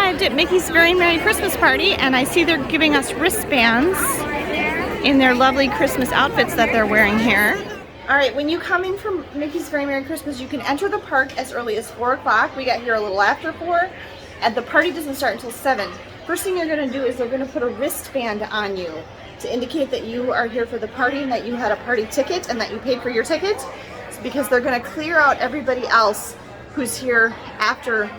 arrived at Mickey's Very Merry Christmas Party, and I see they're giving us wristbands in their lovely Christmas outfits that they're wearing here. All right, when you come in from Mickey's Very Merry Christmas, you can enter the park as early as 4 o'clock. We got here a little after 4, and the party doesn't start until 7. First thing you're gonna do is they're gonna put a wristband on you to indicate that you are here for the party and that you had a party ticket and that you paid for your ticket. It's because they're gonna clear out everybody else who's here after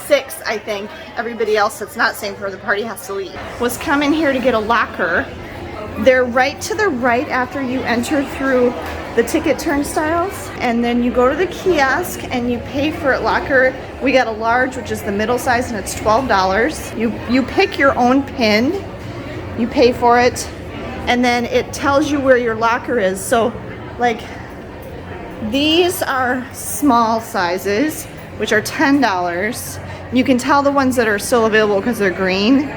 6, I think. Everybody else that's not staying for the party has to leave. Was coming here to get a locker. They're right to the right after you enter through the ticket turnstiles, and then you go to the kiosk and you pay for it locker. We got a large, which is the middle size, and it's $12. You pick your own pin, you pay for it, and then it tells you where your locker is. So like these are small sizes, which are $10. You can tell the ones that are still available because they're green,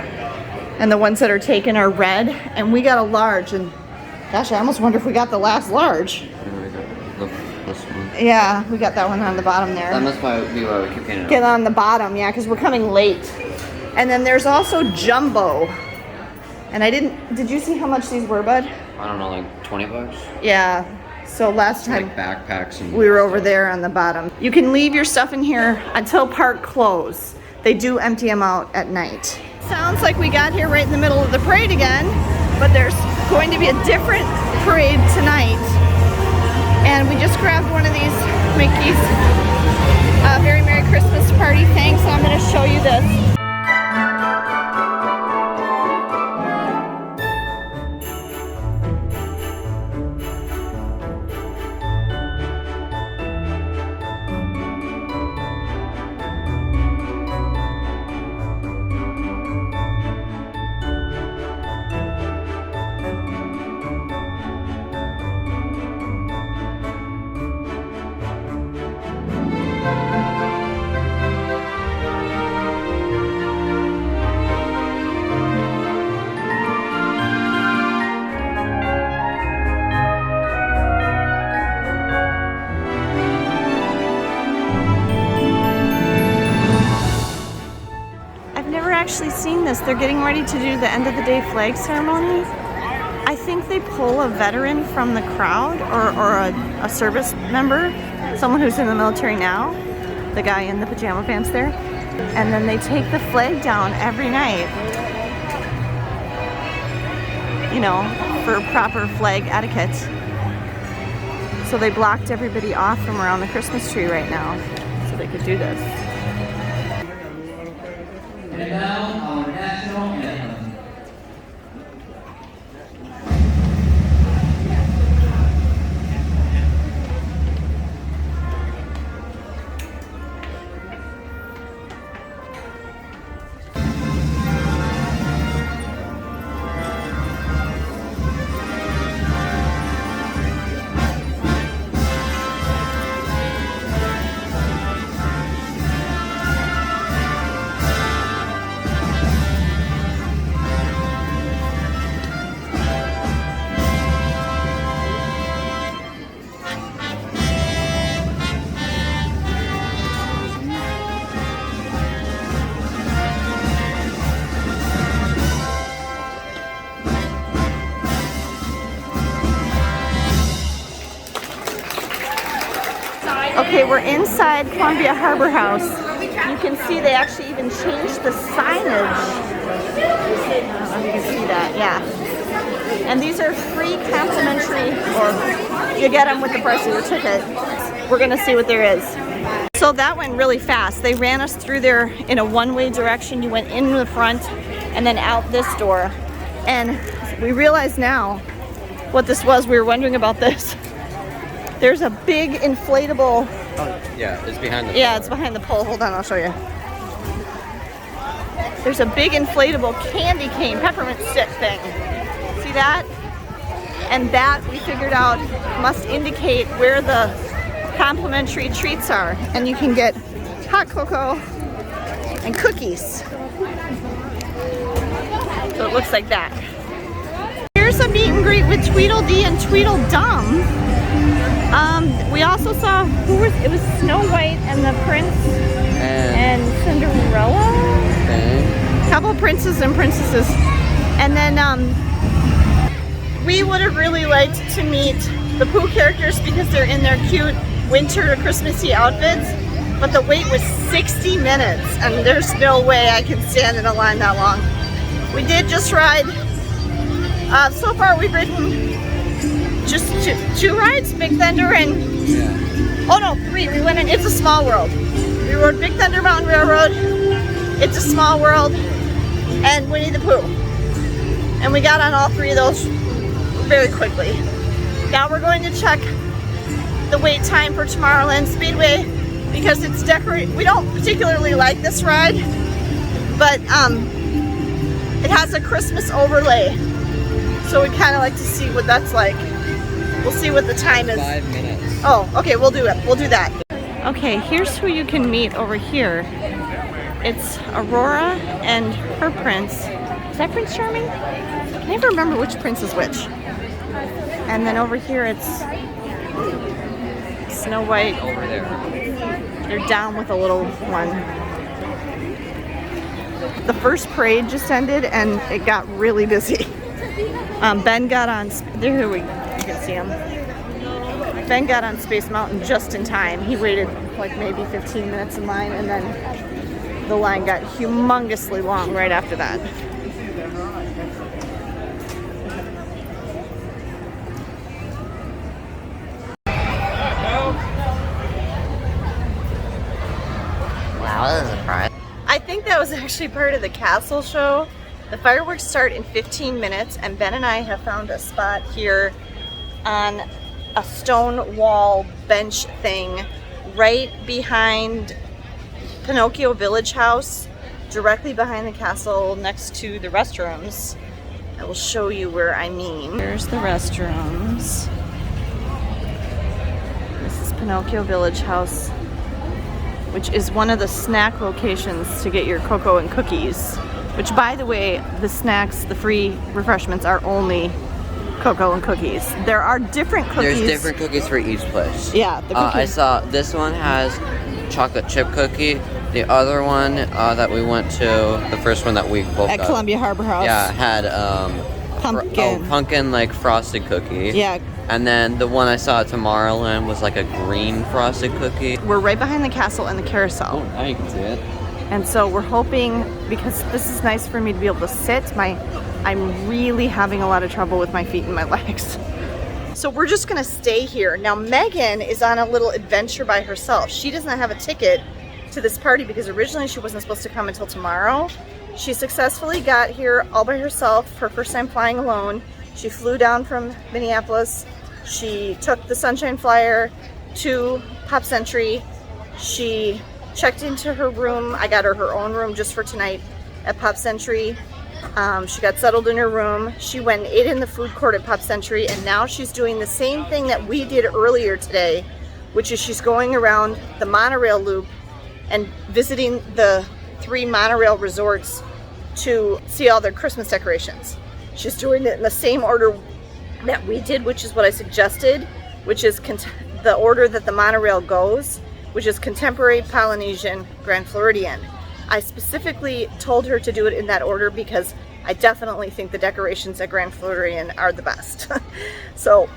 and the ones that are taken are red. And we got a large, and gosh, I almost wonder if we got the last large. This one. Yeah, we got that one on the bottom there. That must be why we keep getting it. Get on the bottom, yeah, because we're coming late. And then there's also jumbo. And did you see how much these were, bud? I don't know, like 20 bucks? Yeah, so last time like backpacks and we were over there on the bottom. You can leave your stuff in here until park close. They do empty them out at night. Sounds like we got here right in the middle of the parade again, but there's going to be a different parade tonight. And we just grabbed one of these Mickey's Very Merry Christmas Party things, so I'm going to show you this. Actually seen this. They're getting ready to do the end of the day flag ceremony. I think they pull a veteran from the crowd or a service member, someone who's in the military now, the guy in the pajama pants there, and then they take the flag down every night, you know, for proper flag etiquette. So they blocked everybody off from around the Christmas tree right now so they could do this. And now our national anthem. Okay, we're inside Columbia Harbor House. You can see they actually even changed the signage. I don't know if you can see that, yeah. And these are free complimentary, or you get them with the price of your ticket. We're gonna see what there is. So that went really fast. They ran us through there in a one-way direction. You went in the front and then out this door. And we realize now what this was. We were wondering about this. There's a big inflatable. Oh, yeah, it's behind the pole. Yeah, it's behind the pole. Hold on, I'll show you. There's a big inflatable candy cane peppermint stick thing. See that? And that, we figured out, must indicate where the complimentary treats are. And you can get hot cocoa and cookies. So it looks like that. Here's a meet and greet with Tweedledee and Tweedledum. We also saw, it was Snow White and the Prince and Cinderella? princes and princesses. And then we would have really liked to meet the Pooh characters because they're in their cute winter Christmassy outfits. But the wait was 60 minutes, and there's no way I can stand in a line that long. We did just ride. So far we've ridden just two rides, Big Thunder and, oh no, 3. We went in It's a Small World. We rode Big Thunder Mountain Railroad, It's a Small World, and Winnie the Pooh. And we got on all 3 of those very quickly. Now we're going to check the wait time for Tomorrowland Speedway because it's decorated. We don't particularly like this ride, but it has a Christmas overlay. So we kind of like to see what that's like. We'll see what the time is. 5 minutes. Oh, okay, we'll do it. We'll do that. Okay, here's who you can meet over here. It's Aurora and her prince. Is that Prince Charming? I never remember which prince is which. And then over here it's Snow White. Over there. They're down with a little one. The first parade just ended and it got really busy. Ben got on, there you can see him. Ben got on Space Mountain just in time. He waited like maybe 15 minutes in line, and then the line got humongously long right after that. Wow, that is a surprise. I think that was actually part of the castle show. The fireworks start in 15 minutes, and Ben and I have found a spot here on a stone wall bench thing right behind Pinocchio Village House, directly behind the castle next to the restrooms. I will show you where I mean. Here's the restrooms. This is Pinocchio Village House, which is one of the snack locations to get your cocoa and cookies. Which, by the way, the snacks, the free refreshments are only cocoa and cookies. There are different cookies. There's different cookies for each place. Yeah, the cookies. I saw this one has chocolate chip cookie. The other one that we went to, the first one that we both at got, Columbia Harbor House. yeah, had pumpkin. pumpkin like frosted cookie. Yeah. And then the one I saw at Tomorrowland was like a green frosted cookie. We're right behind the castle and the carousel. Now you can see it. And so we're hoping, because this is nice for me to be able to sit, I'm really having a lot of trouble with my feet and my legs. So we're just gonna stay here. Now Megan is on a little adventure by herself. She does not have a ticket to this party because originally she wasn't supposed to come until tomorrow. She successfully got here all by herself, her first time flying alone. She flew down from Minneapolis. She took the Sunshine Flyer to Pop Century. She checked into her room. I got her own room just for tonight at Pop Century. She got settled in her room. She went and ate in the food court at Pop Century, and now she's doing the same thing that we did earlier today, which is she's going around the monorail loop and visiting the 3 monorail resorts to see all their Christmas decorations. She's doing it in the same order that we did, which is what I suggested, which is the order that the monorail goes, which is Contemporary, Polynesian, Grand Floridian. I specifically told her to do it in that order because I definitely think the decorations at Grand Floridian are the best. So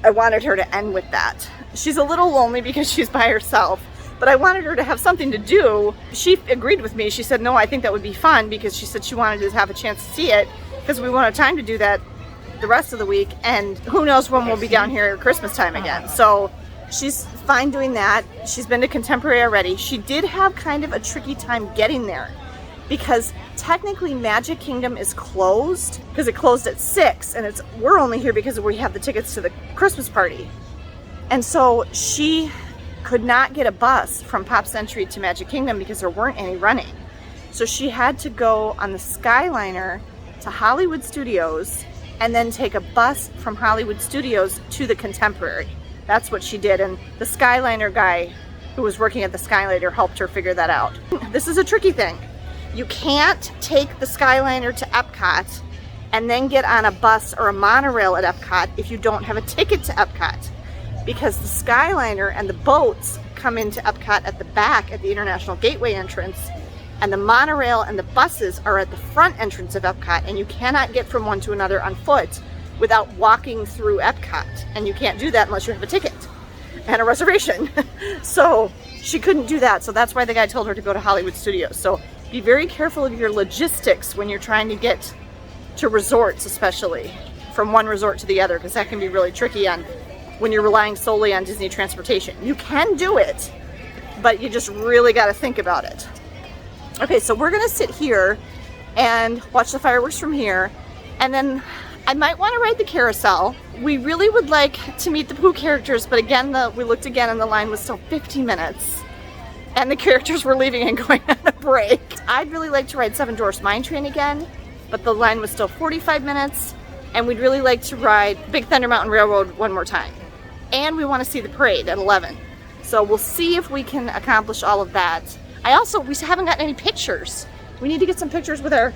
I wanted her to end with that. She's a little lonely because she's by herself, but I wanted her to have something to do. She agreed with me. She said, no, I think that would be fun, because she said she wanted to have a chance to see it because we won't have time to do that the rest of the week, and who knows when we'll be down here at Christmas time again. So she's fine doing that. She's been to Contemporary already. She did have kind of a tricky time getting there because technically Magic Kingdom is closed because it closed at 6, and we're only here because we have the tickets to the Christmas party. And so she could not get a bus from Pop Century to Magic Kingdom because there weren't any running. So she had to go on the Skyliner to Hollywood Studios and then take a bus from Hollywood Studios to the Contemporary. That's what she did, and the Skyliner guy who was working at the Skyliner helped her figure that out. This is a tricky thing. You can't take the Skyliner to Epcot and then get on a bus or a monorail at Epcot if you don't have a ticket to Epcot, because the Skyliner and the boats come into Epcot at the back at the International Gateway entrance, And the monorail and the buses are at the front entrance of Epcot, and you cannot get from one to another on foot without walking through Epcot. And you can't do that unless you have a ticket and a reservation. So she couldn't do that. So that's why the guy told her to go to Hollywood Studios. So be very careful of your logistics when you're trying to get to resorts, especially from one resort to the other, because that can be really tricky on when you're relying solely on Disney transportation. You can do it, but you just really got to think about it. Okay, so we're gonna sit here and watch the fireworks from here, and then I might want to ride the carousel. We really would like to meet the Pooh characters, but again, we looked again and the line was still 50 minutes. And the characters were leaving and going on a break. I'd really like to ride Seven Dwarfs Mine Train again, but the line was still 45 minutes. And we'd really like to ride Big Thunder Mountain Railroad one more time. And we want to see the parade at 11. So we'll see if we can accomplish all of that. We haven't gotten any pictures. We need to get some pictures with our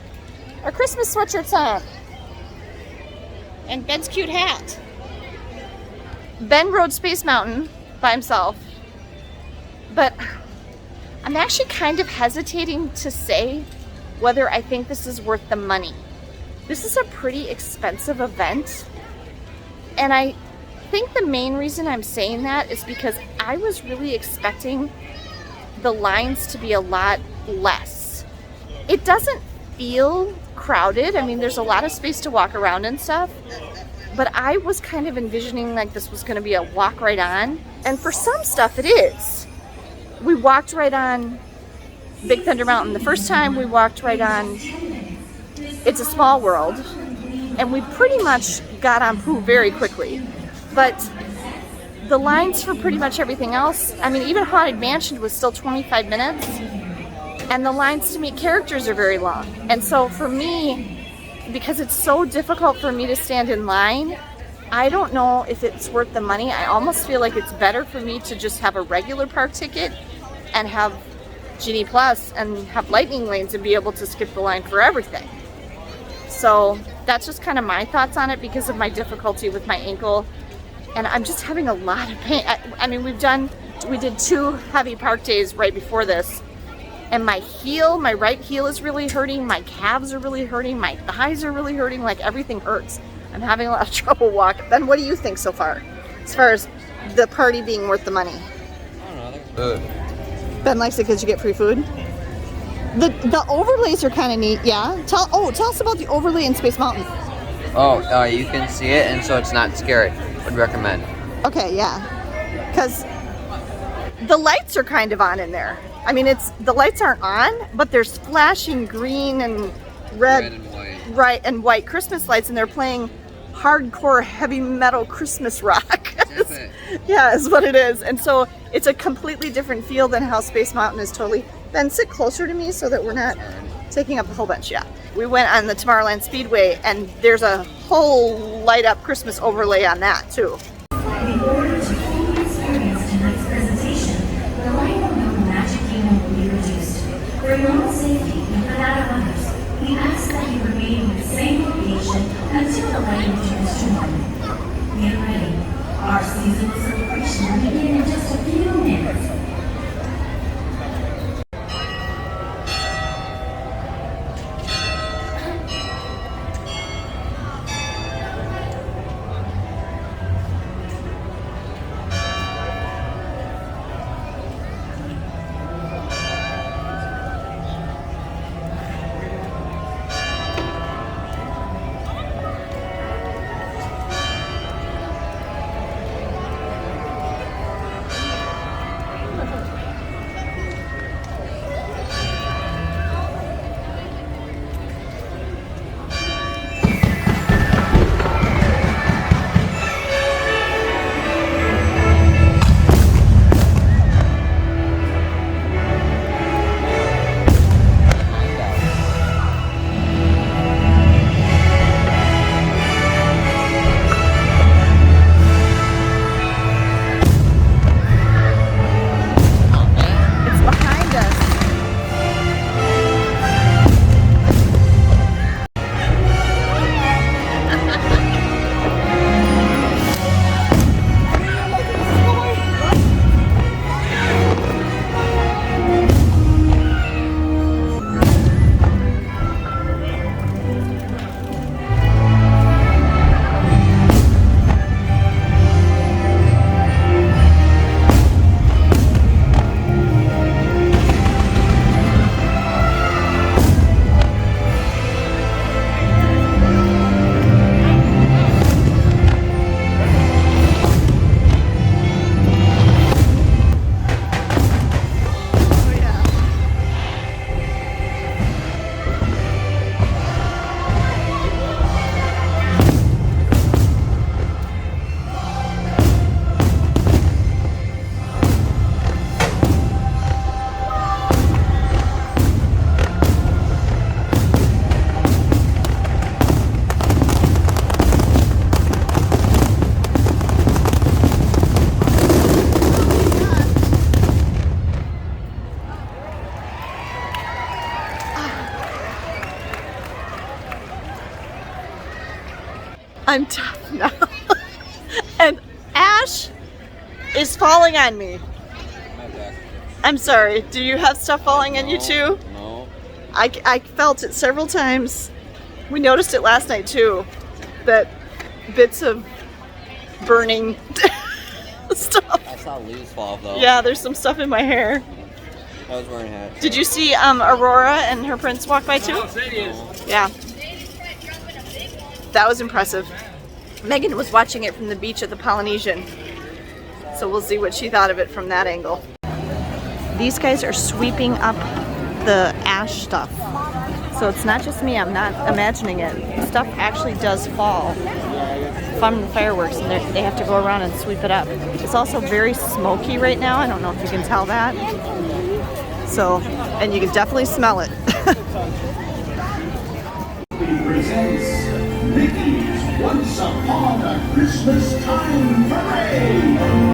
Christmas sweatshirts on. And Ben's cute hat. Ben rode Space Mountain by himself, but I'm actually kind of hesitating to say whether I think this is worth the money. This is a pretty expensive event, and I think the main reason I'm saying that is because I was really expecting the lines to be a lot less. It doesn't feel crowded. I mean, there's a lot of space to walk around and stuff, but I was kind of envisioning like this was going to be a walk right on, and for some stuff it is. We walked right on Big Thunder Mountain the first time. We walked right on It's a Small World, and we pretty much got on Pooh very quickly. But the lines for pretty much everything else, I mean, even Haunted Mansion was still 25 minutes, and the lines to meet characters are very long. And so for me, because it's so difficult for me to stand in line, I don't know if it's worth the money. I almost feel like it's better for me to just have a regular park ticket and have Genie Plus and have lightning lanes and be able to skip the line for everything. So that's just kind of my thoughts on it because of my difficulty with my ankle. And I'm just having a lot of pain. I mean, we did 2 heavy park days right before this. And my right heel is really hurting. My calves are really hurting. My thighs are really hurting. Like everything hurts. I'm having a lot of trouble walking. Ben, what do you think so far? As far as the party being worth the money? I don't know, they're food. Ben likes it because you get free food. The overlays are kind of neat, yeah? Tell us about the overlay in Space Mountain. Oh, you can see it, and so it's not scary. Would recommend. Okay, yeah. Because the lights are kind of on in there. I mean, the lights aren't on, but there's flashing green and red and white. Right, and white Christmas lights, and they're playing hardcore heavy metal Christmas rock. Yeah, is what it is. And so it's a completely different feel than how Space Mountain is totally. Ben, sit closer to me so that we're not taking up a whole bunch. Yeah. We went on the Tomorrowland Speedway, and there's a whole light up Christmas overlay on that too. In order to fully experience tonight's presentation, the light of the Magic Kingdom will be reduced. For your own safety and for that of others, we ask that you remain in the same location until the light returns to normal. Get ready. Our seasonal celebration will begin in just a few minutes. I'm tough now. And Ash is falling on me. My back. I'm sorry. Do you have stuff falling on you too? No. I felt it several times. We noticed it last night too. That bits of burning stuff. I saw leaves fall though. Yeah, there's some stuff in my hair. I was wearing a hat. Did you see Aurora and her prince walk by too? Yeah. That was impressive. Megan was watching it from the beach at the Polynesian. So we'll see what she thought of it from that angle. These guys are sweeping up the ash stuff. So it's not just me, I'm not imagining it. Stuff actually does fall from the fireworks and they have to go around and sweep it up. It's also very smoky right now. I don't know if you can tell that. So, and you can definitely smell it. Presents Mickey's Once Upon a Christmas Time Parade.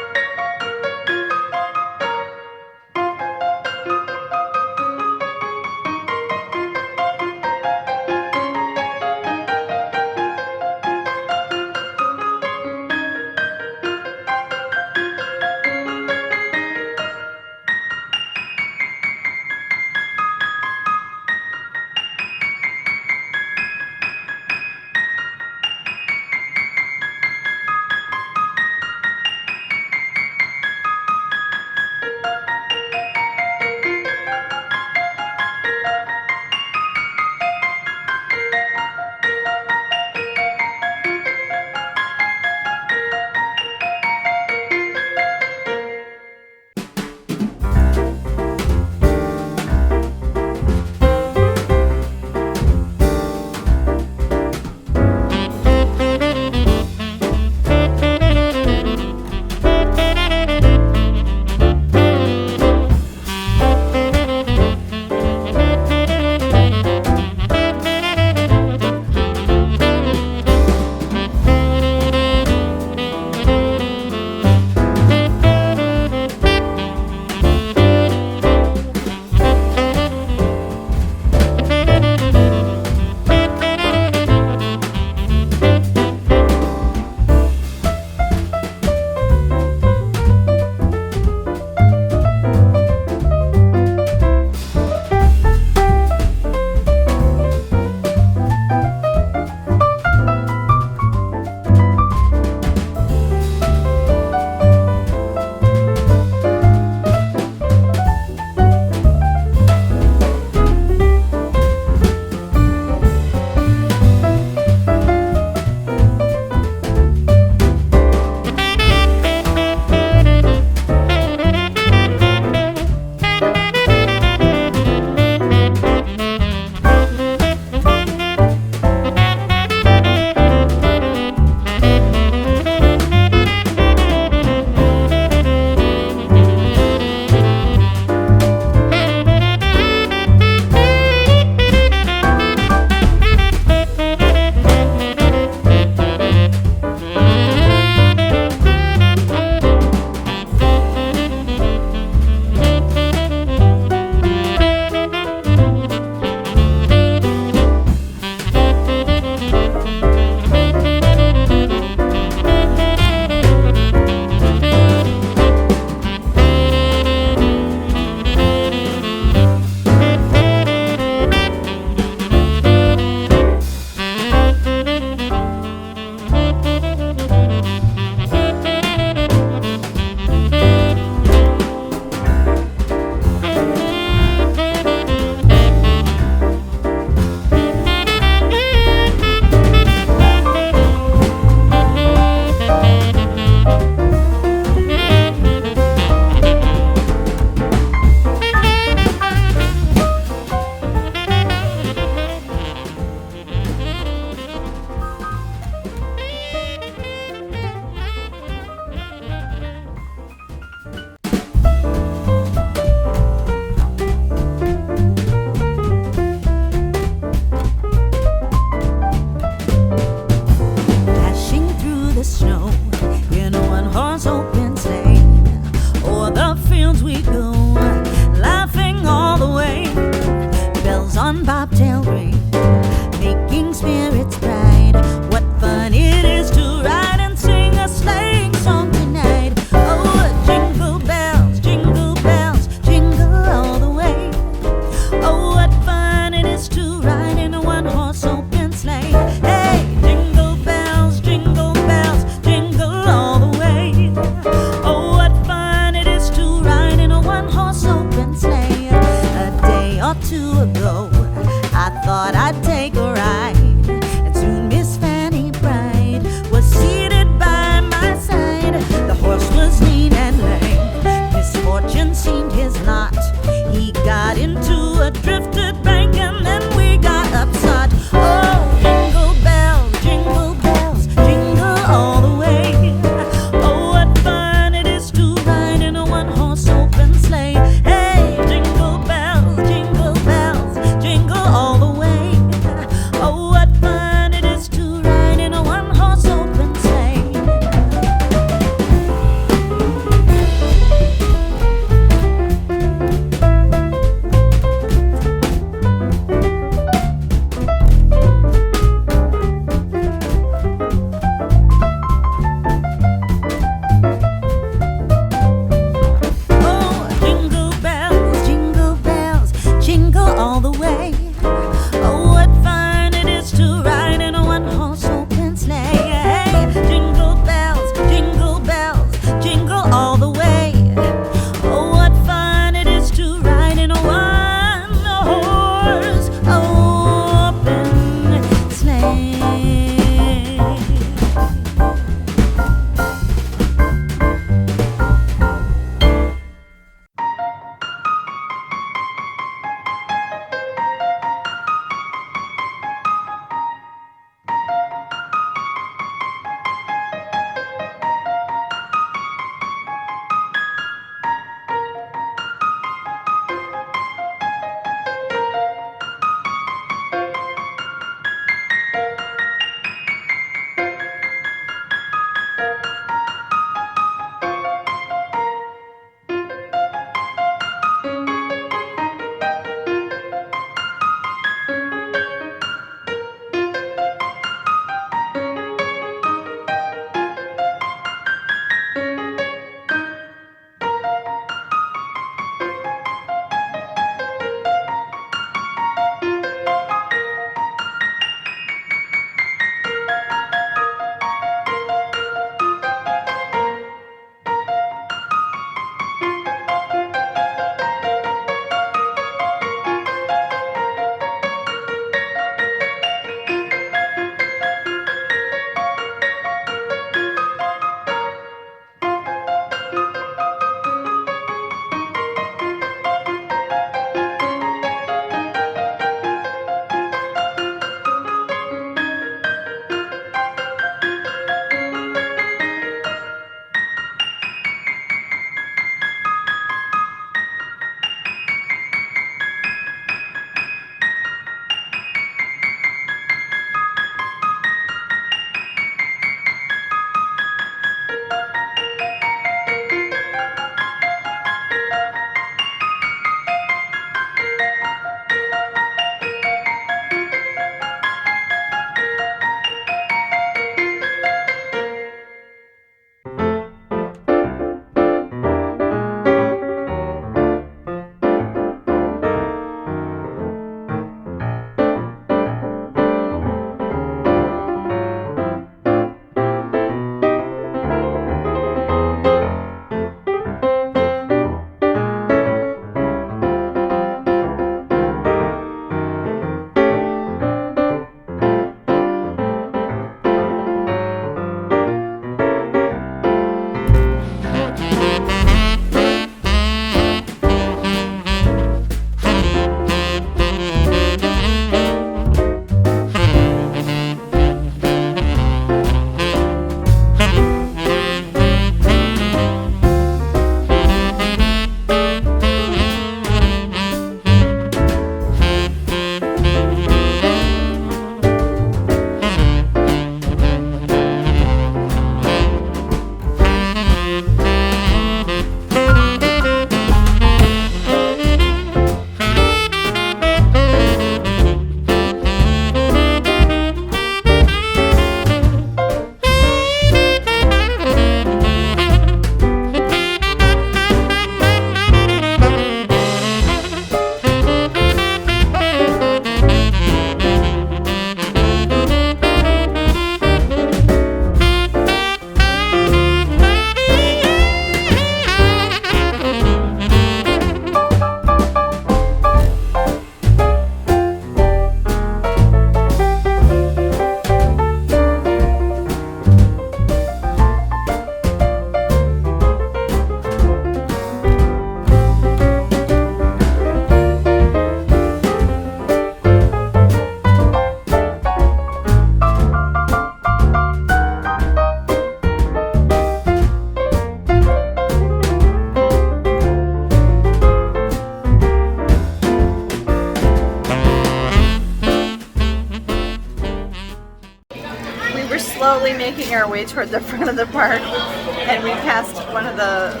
making our way toward the front of the park, and we passed one of the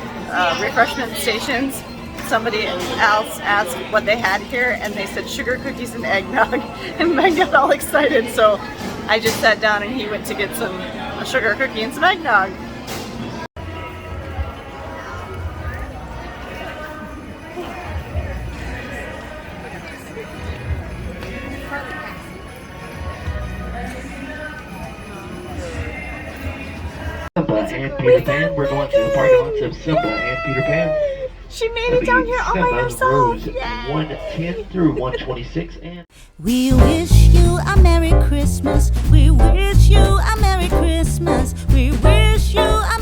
refreshment stations. Somebody else asked what they had here, and they said sugar cookies and eggnog, and Meg got all excited, so I just sat down and he went to get a sugar cookie and some eggnog. Simba and Peter Pan. We're going to the parking lots of Simba and Peter Pan. She made it down here all by Simba, herself. rows Yay. 110 through 126 and We wish you a Merry Christmas. We wish you a Merry Christmas. We wish you a